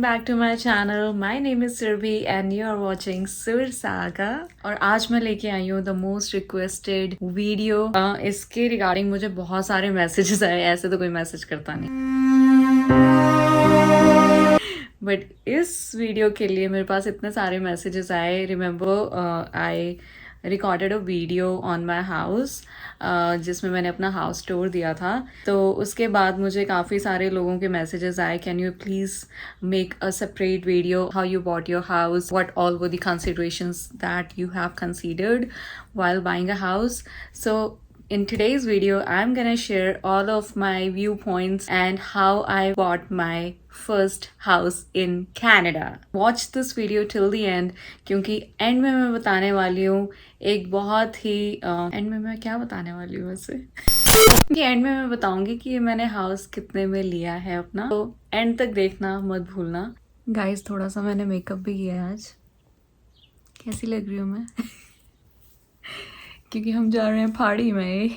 back to my channel. My name is Surbi and you are watching Sur Saga. और आज मैं लेके आई हूँ the most requested video. इसके रिगार्डिंग मुझे बहुत सारे मैसेजेस आए, ऐसे तो कोई मैसेज करता नहीं, बट इस वीडियो के लिए मेरे पास इतने सारे मैसेजेस आए. Remember I recorded a video on my house जिसमें मैंने अपना हाउस टूर दिया था. तो उसके बाद मुझे काफ़ी सारे लोगों के मैसेजेस आए, can you please make a separate video how you bought your house, what all were the considerations that you have considered while buying a house. So in today's video, I'm gonna share all of my viewpoints and how I bought my first house in Canada. Watch this video till the end क्योंकि end में मैं बताने वाली हूँ एक बहुत ही end में मैं क्या बताने वाली हूँ वैसे एंड में मैं बताऊंगी कि मैंने हाउस कितने में लिया है अपना. तो एंड तक देखना मत भूलना. गाइस थोड़ा सा मैंने मेकअप भी किया है आज. कैसी लग रही हूँ मैं? क्योंकि हम जा रहे हैं पहाड़ी में,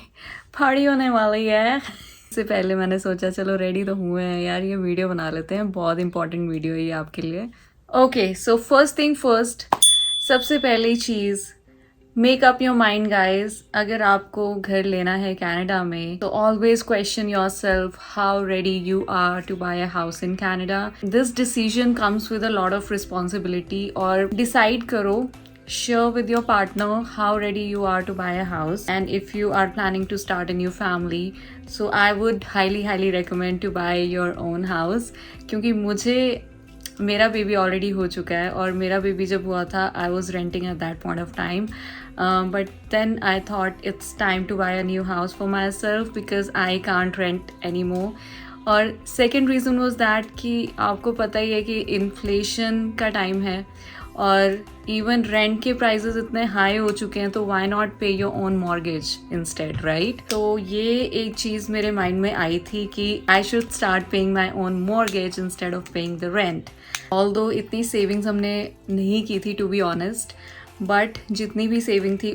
पहाड़ी होने वाली है. इससे पहले मैंने सोचा चलो रेडी तो हुए हैं यार, ये वीडियो बना लेते हैं, बहुत इंपॉर्टेंट वीडियो है ये आपके लिए. Okay, so first thing first, सबसे पहली चीज़, make up your mind guys. अगर आपको घर लेना है कनाडा में तो always question your self how ready you are to buy a house in Canada. This decision comes with a lot of responsibility. और डिसाइड करो, share with your partner how ready you are to buy a house, and if you are planning to start a new family, so I would highly recommend to buy your own house. क्योंकि मुझे मेरा baby already हो चुका है और मेरा baby जब हुआ था I was renting at that point of time, but then I thought it's time to buy a new house for myself because I can't rent any more. और second reason was that कि आपको पता ही है कि inflation का time है और even rent के प्राइसेस इतने हाई हो चुके हैं, तो व्हाई नॉट पे your own mortgage instead, right? तो ये एक चीज़ मेरे माइंड में आई थी कि I should start paying my own mortgage instead of paying the rent. Although इतनी सेविंग्स हमने नहीं की थी टू बी ऑनेस्ट, बट जितनी भी सेविंग थी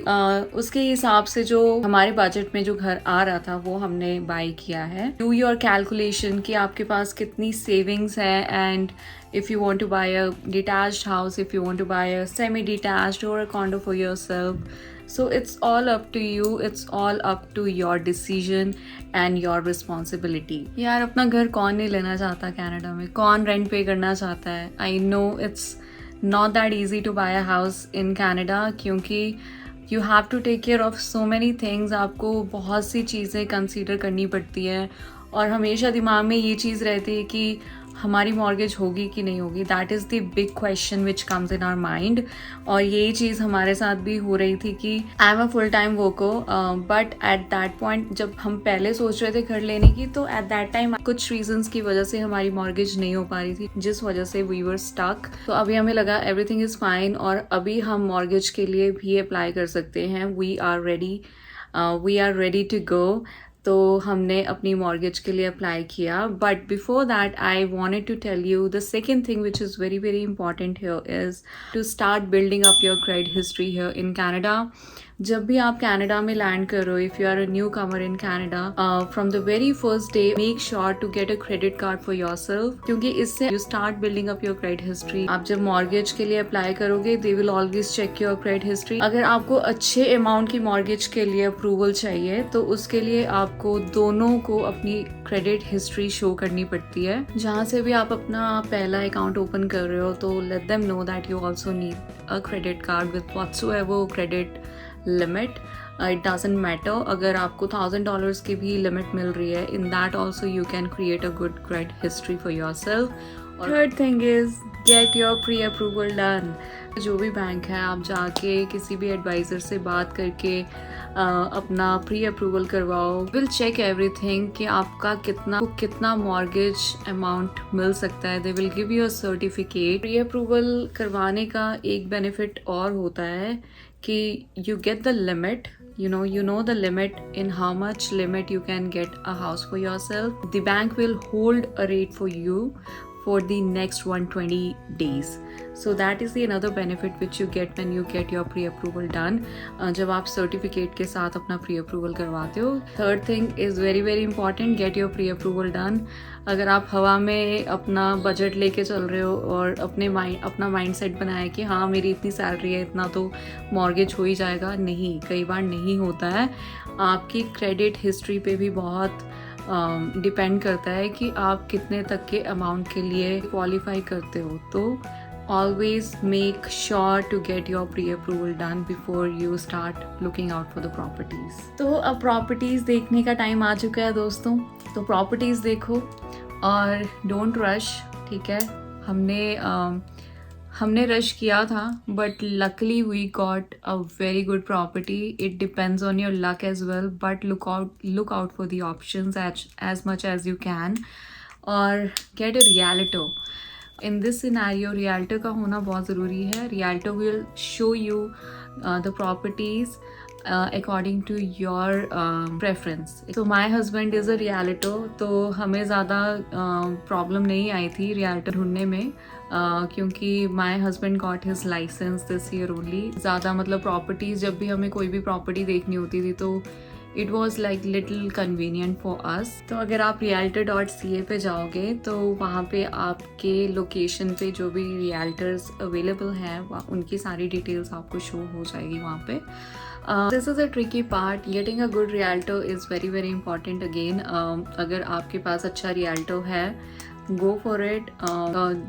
उसके हिसाब से जो हमारे बजट में जो घर आ रहा था वो हमने बाई किया है. डू योर कैलकुलेशन कि आपके पास कितनी सेविंग्स है, and if you want to buy a detached house, if you want to buy a semi-detached or a condo for yourself. So it's all up to you, it's all up to your decision and your responsibility. यार अपना घर कौन नहीं लेना चाहता Canada में, कौन rent पे करना चाहता है. I know it's not that easy to buy a house in Canada क्योंकि you have to take care of so many things. आपको बहुत सी चीज़ें कंसीडर करनी पड़ती है और हमेशा दिमाग में ये चीज़ रहती है कि हमारी मॉर्गेज होगी कि नहीं होगी. That is the big question which comes in our mind. और यही चीज़ हमारे साथ भी हो रही थी कि I am a full time worker, but at that point जब हम पहले सोच रहे थे घर लेने की, तो एट दैट टाइम कुछ रीजंस की वजह से हमारी मॉर्गेज नहीं हो पा रही थी, जिस वजह से वी वर स्टक. तो अभी हमें लगा एवरीथिंग इज़ फाइन और अभी हम मॉर्गेज के लिए भी अप्लाई कर सकते हैं. We are ready to go. तो हमने अपनी मॉर्गेज के लिए अप्लाई किया. But before that I wanted to tell you the second thing which is very important here is to start building up your credit history here in Canada. जब भी आप Canada में लैंड करो, if you are a newcomer in Canada, from the very first day make sure to get a credit card for your self, क्योंकि इससे you start building up your credit history. आप जब mortgage के लिए apply करोगे they will always check your credit history. अगर आपको अच्छे अमाउंट की मॉर्गेज के लिए अप्रूवल चाहिए तो उसके लिए आपको दोनों को अपनी क्रेडिट हिस्ट्री शो करनी पड़ती है. जहाँ से भी आप अपना पहला अकाउंट ओपन कर रहे हो तो let them know that you also need a credit card with whatsoever credit limit. It doesn't matter अगर आपको $1,000 की भी लिमिट मिल रही है, in that also you can create a good credit history for your self. और third thing is get your pre approval done. जो भी बैंक है आप जाके किसी भी एडवाइज़र से बात करके अपना प्री अप्रूवल करवाओ. विल चेक एवरीथिंग कि आपका कितना मॉर्गेज अमाउंट मिल सकता है. They will give you a certificate. Pre approval करवाने का एक बेनिफिट और होता है कि you get the limit, you know the limit in how much limit you can get a house for yourself. The bank will hold a rate for you for the next 120 days. So that is the another benefit which you get when you get your pre-approval done. जब आप certificate के साथ अपना pre-approval करवाते हो. Third thing is very very important, get your pre-approval done. अगर आप हवा में अपना बजट लेके चल रहे हो और अपना माइंड सेट बनाया कि हाँ मेरी इतनी सैलरी है, इतना तो मॉर्गेज हो ही जाएगा, नहीं, कई बार नहीं होता है. आपकी क्रेडिट हिस्ट्री पे भी बहुत डिपेंड करता है कि आप कितने तक के अमाउंट के लिए क्वालिफाई करते हो. तो always make sure to get your pre approval done before you start looking out for the properties. तो अब प्रॉपर्टीज देखने का टाइम आ चुका है दोस्तों. तो प्रॉपर्टीज देखो और डोंट रश, ठीक है. हमने रश किया था, but luckily we got a very good property. It depends on your luck as well, but look out for the options as much as you can. और get a realtor. In this scenario realtor का होना बहुत ज़रूरी है. Realtor will show you the properties according to your preference. तो my husband is a realtor, तो हमें ज़्यादा प्रॉब्लम नहीं आई थी रियल्टर ढूंढने में, क्योंकि my husband got his license this year only. ज़्यादा मतलब प्रॉपर्टीज़, जब भी हमें कोई भी प्रॉपर्टी देखनी होती थी तो it was like little convenient for अस. तो अगर आप realtor.ca पे जाओगे तो वहाँ पे आपके लोकेशन पे जो भी रियल्टर्स अवेलेबल हैं उनकी सारी डिटेल्स आपको शो हो जाएगी वहाँ पे. This is a tricky part. Getting a good realtor is very very important again. अगर आपके पास अच्छा रियल्टर है, go for it.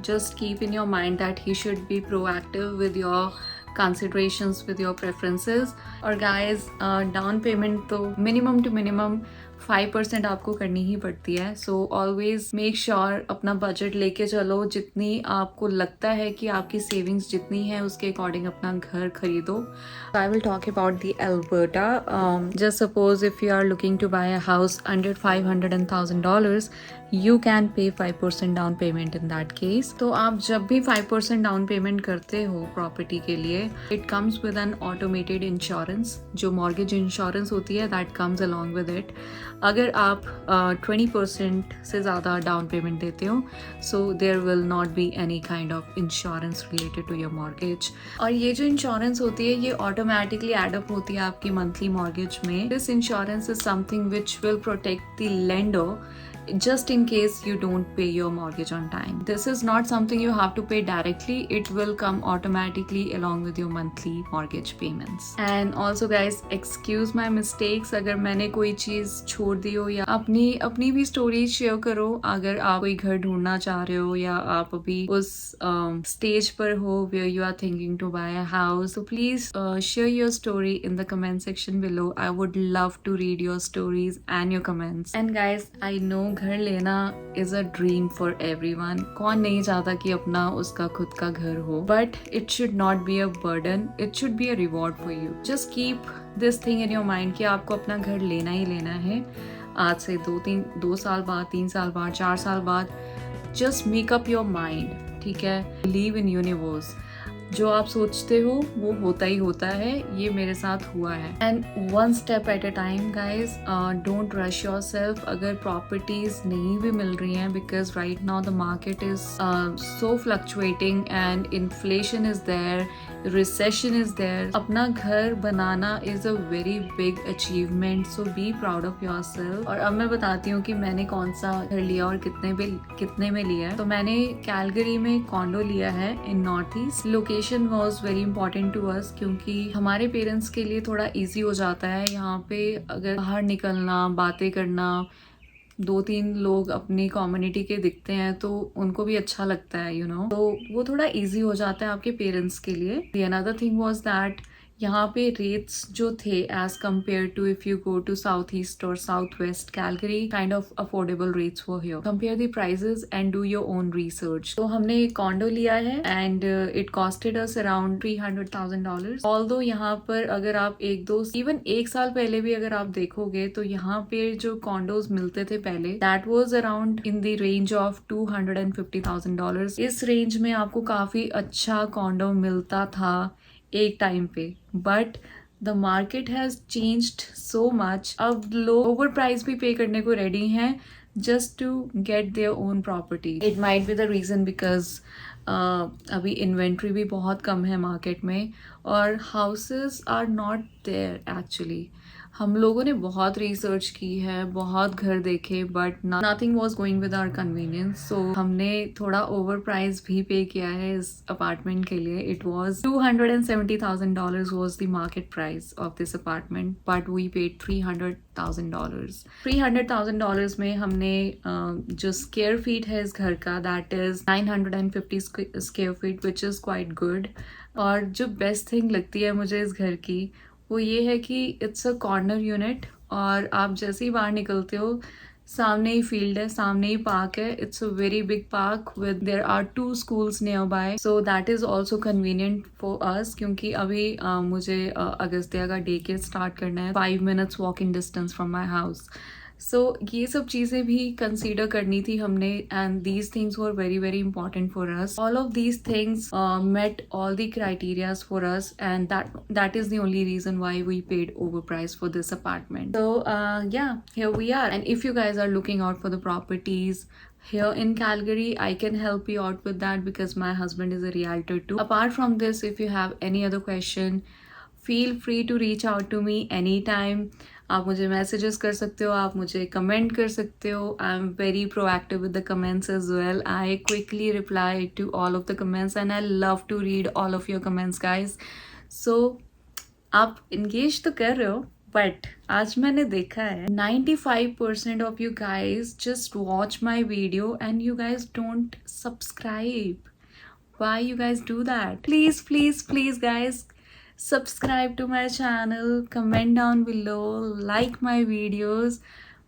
Just keep in your mind that he should be proactive with your considerations, with your preferences. और guys, down payment तो minimum to minimum 5% आपको करनी ही पड़ती है. सो ऑलवेज मेक श्योर अपना बजट लेके चलो. जितनी आपको लगता है कि आपकी सेविंग्स जितनी है उसके अकॉर्डिंग अपना घर खरीदो. I will talk about the Alberta. Just suppose if you are looking to buy a house under $500,000, you can pay 5% down payment in that case. तो आप जब भी 5% डाउन पेमेंट करते हो प्रॉपर्टी के लिए, it comes with an automated insurance. जो mortgage insurance होती है that comes along with it. अगर आप 20% से ज़्यादा डाउन पेमेंट देते हो, so there will not be any kind of insurance related to your mortgage. और ये जो इंश्योरेंस होती है ये ऑटोमेटिकली एडअप होती है आपकी मंथली मॉर्गेज में. This insurance is something which will protect the lender just in case you don't pay your mortgage on time. This is not something you have to pay directly. It will come automatically along with your monthly mortgage payments. And also guys, excuse my mistakes अगर मैंने कोई चीज़ छोड़ दी हो, या अपनी भी story share करो. अगर आप कोई घर ढूंढना चाह रहे हो या आप अभी उस स्टेज पर हो where you are thinking to buy a house, so please share your story in the comment section below. I would love to read your stories and your comments. And guys, I know घर लेना is a dream for everyone. कौन नहीं चाहता कि अपना उसका खुद का घर हो, but it should not be a burden, it should be a reward for you. Just keep this thing in your mind कि आपको अपना घर लेना ही लेना है. आज से 2 साल बाद, 3 साल बाद, 4 साल बाद, just make up your mind, ठीक है. Believe in universe. जो आप सोचते हो वो होता ही होता है. ये मेरे साथ हुआ है. And one step at a time guys. Don't rush your self. अगर प्रॉपर्टीज नहीं भी मिल रही हैं, because right now the market is so fluctuating and inflation is there, recession is there. अपना घर बनाना is a very big achievement, so be proud of your self. और अब मैं बताती हूँ कि मैंने कौन सा घर लिया और कितने में लिया है. तो मैंने कैलगरी में कॉन्डो लिया है in north east. Location was very important to us, क्योंकि हमारे पेरेंट्स के लिए थोड़ा ईजी हो जाता है यहाँ पे. अगर बाहर निकलना, बातें करना, 2-3 लोग अपनी कम्युनिटी के दिखते हैं तो उनको भी अच्छा लगता है, यू नो. तो वो थोड़ा इजी हो जाता है आपके पेरेंट्स के लिए. अनदर थिंग वाज दैट यहाँ पे रेट्स जो थे as compare to if you go to south east और south west Calgary, kind of affordable rates were here. Compare the prices and do your own research. तो हमने एक condo लिया है and it costed us around $300,000. Although यहाँ पर अगर आप इवन एक साल पहले भी अगर आप देखोगे तो यहाँ पे जो कॉन्डोज मिलते थे पहले, that was around in the range of $250,000. इस रेंज में आपको काफी अच्छा कॉन्डो मिलता था एक टाइम पे. But the market has changed so much. अब लोग ओवर प्राइस भी पे करने को रेडी हैं just to get their own property. It might be the reason because अभी इन्वेंट्री भी बहुत कम है मार्केट में और houses are not there actually. हम लोगों ने बहुत रिसर्च की है, बहुत घर देखे, but nothing was going with our convenience. So हमने थोड़ा ओवर प्राइस भी पे किया है इस अपार्टमेंट के लिए. It was $270,000 was the market price of this apartment, but we paid $300,000. $300,000 में हमने जो स्क्वायर फीट है इस घर का, that is 950 square feet, which is quite good. और जो बेस्ट थिंग लगती है मुझे इस घर की वो ये है कि इट्स अ कॉर्नर यूनिट, और आप जैसे ही बाहर निकलते हो सामने ही फील्ड है, सामने ही पार्क है. It's a very big park with there are 2 schools nearby, so that is also convenient for us. क्योंकि अभी मुझे अगस्त्या का डे केयर स्टार्ट करना है 5 minutes walking distance from my house. So ये सब चीज़ें भी कंसीडर करनी थी हमने, and these things were very very important for us. All of these things met all the criterias for us, and that is the only reason why we paid overpriced for this apartment. So yeah, here we are. And if you guys are looking out for the properties here in Calgary, I can help you out with that because my husband is a realtor too. Apart from this, if you have any other question, feel free to reach out to me anytime. आप मुझे messages कर सकते हो, आप मुझे comment कर सकते हो. I am very proactive with the comments as well. I quickly reply to all of the comments and I love to read all of your comments guys. So आप इंगेज तो कर रहे हो, बट आज मैंने देखा है 95% of you guys just watch my video and you guys don't subscribe. Why you guys do that? Please, please, please guys, subscribe to my channel, comment down below, like my videos.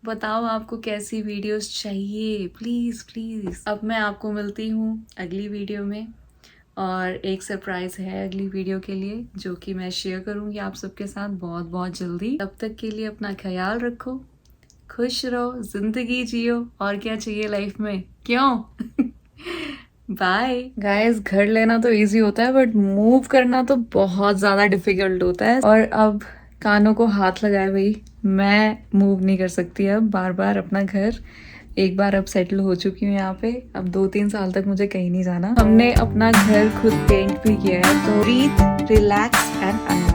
बताओ आपको कैसी videos चाहिए, please please. अब मैं आपको मिलती हूँ अगली वीडियो में, और एक सरप्राइज़ है अगली वीडियो के लिए जो कि मैं शेयर करूँगी आप सबके साथ बहुत बहुत जल्दी. तब तक के लिए अपना ख्याल रखो, खुश रहो, ज़िंदगी जियो, और क्या चाहिए लाइफ में, क्यों? Bye guys. घर लेना तो इजी होता है बट मूव करना तो बहुत ज़्यादा डिफिकल्ट होता है. और अब कानों को हाथ लगाए भाई, मैं मूव नहीं कर सकती अब बार बार अपना घर. एक बार अब सेटल हो चुकी हूँ यहाँ पे, अब 2-3 साल तक मुझे कहीं नहीं जाना. हमने अपना घर खुद पेंट भी किया है. तो ब्रीथ, रिलैक्स एंड